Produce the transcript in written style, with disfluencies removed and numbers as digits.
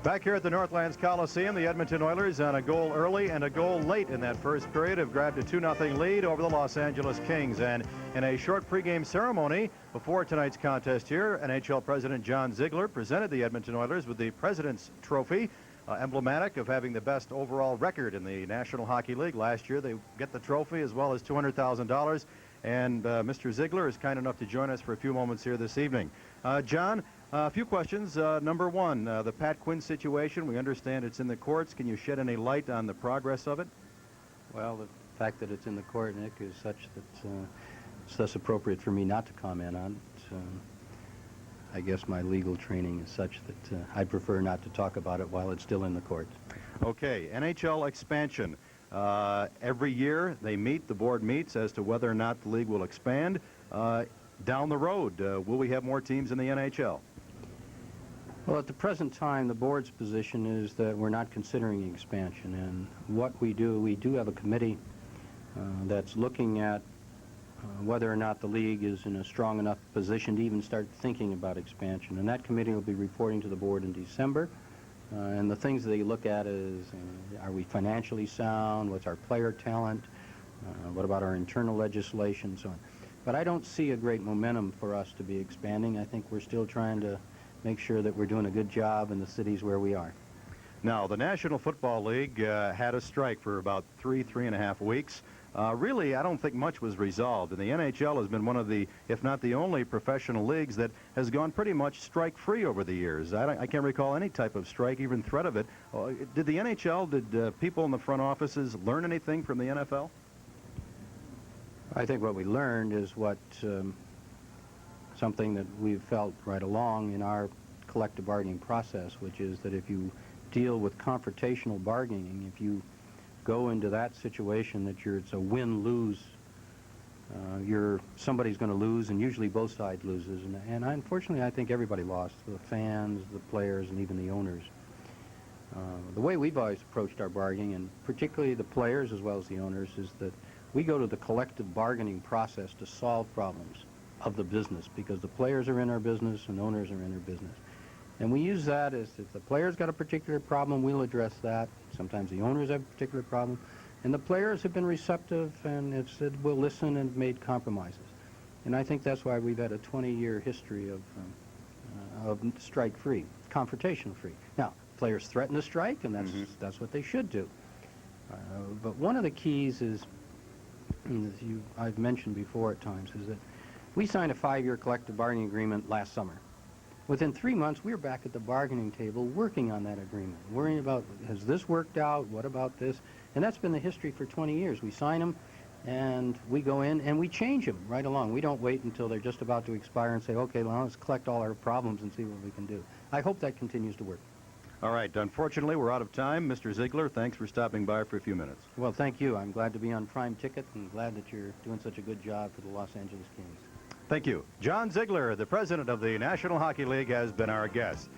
Back here at the Northlands Coliseum, the Edmonton Oilers on a goal early and a goal late in that first period have grabbed a 2-0 lead over the Los Angeles Kings. And in a short pregame ceremony before tonight's contest here, NHL President John Ziegler presented the Edmonton Oilers with the President's Trophy, emblematic of having the best overall record in the National Hockey League. Last year they get the trophy as well as $200,000. And Mr. Ziegler is kind enough to join us for a few moments here this evening. John, a few questions. Number one, the Pat Quinn situation. We understand it's in the courts. Can you shed any light on the progress of it? Well, the fact that it's in the court, Nick, is such that it's thus appropriate for me not to comment on it. I guess my legal training is such that I'd prefer not to talk about it while it's still in the courts. Okay, NHL expansion. Every year they meet, the board meets as to whether or not the league will expand. Down the road, will we have more teams in the NHL? Well, at the present time, the board's position is that we're not considering expansion. And what we do have a committee that's looking at whether or not the league is in a strong enough position to even start thinking about expansion. And that committee will be reporting to the board in December. And the things they look at is, are we financially sound? What's our player talent? What about our internal legislation? And so on. But I don't see a great momentum for us to be expanding. I think we're still trying to make sure that we're doing a good job in the cities where we are. Now, the National Football League had a strike for about three and a half weeks. Really, I don't think much was resolved. And the NHL has been one of the, if not the only, professional leagues that has gone pretty much strike-free over the years. I can't recall any type of strike, even threat of it. Did the NHL, did people in the front offices learn anything from the NFL? I think what we learned is what something that we've felt right along in our collective bargaining process, which is that if you deal with confrontational bargaining, if you go into that situation that it's a win-lose, somebody's going to lose, and usually both sides loses. And unfortunately, I think everybody lost, the fans, the players, and even the owners. The way we've always approached our bargaining, and particularly the players as well as the owners, is that we go to the collective bargaining process to solve problems of the business, because the players are in our business and owners are in our business. And we use that as if the player's got a particular problem, we'll address that. Sometimes the owners have a particular problem. And the players have been receptive and have said, we'll listen, and made compromises. And I think that's why we've had a 20-year history of strike-free, confrontation-free. Now, players threaten to strike, and that's what they should do. But one of the keys is, as I've mentioned before at times, is that we signed a 5-year collective bargaining agreement last summer. Within 3 months, we were back at the bargaining table working on that agreement, worrying about, has this worked out? What about this? And that's been the history for 20 years. We sign them, and we go in, and we change them right along. We don't wait until they're just about to expire and say, okay, well, let's collect all our problems and see what we can do. I hope that continues to work. All right. Unfortunately, we're out of time. Mr. Ziegler, thanks for stopping by for a few minutes. Well, thank you. I'm glad to be on Prime Ticket and glad that you're doing such a good job for the Los Angeles Kings. Thank you. John Ziegler, the president of the National Hockey League, has been our guest.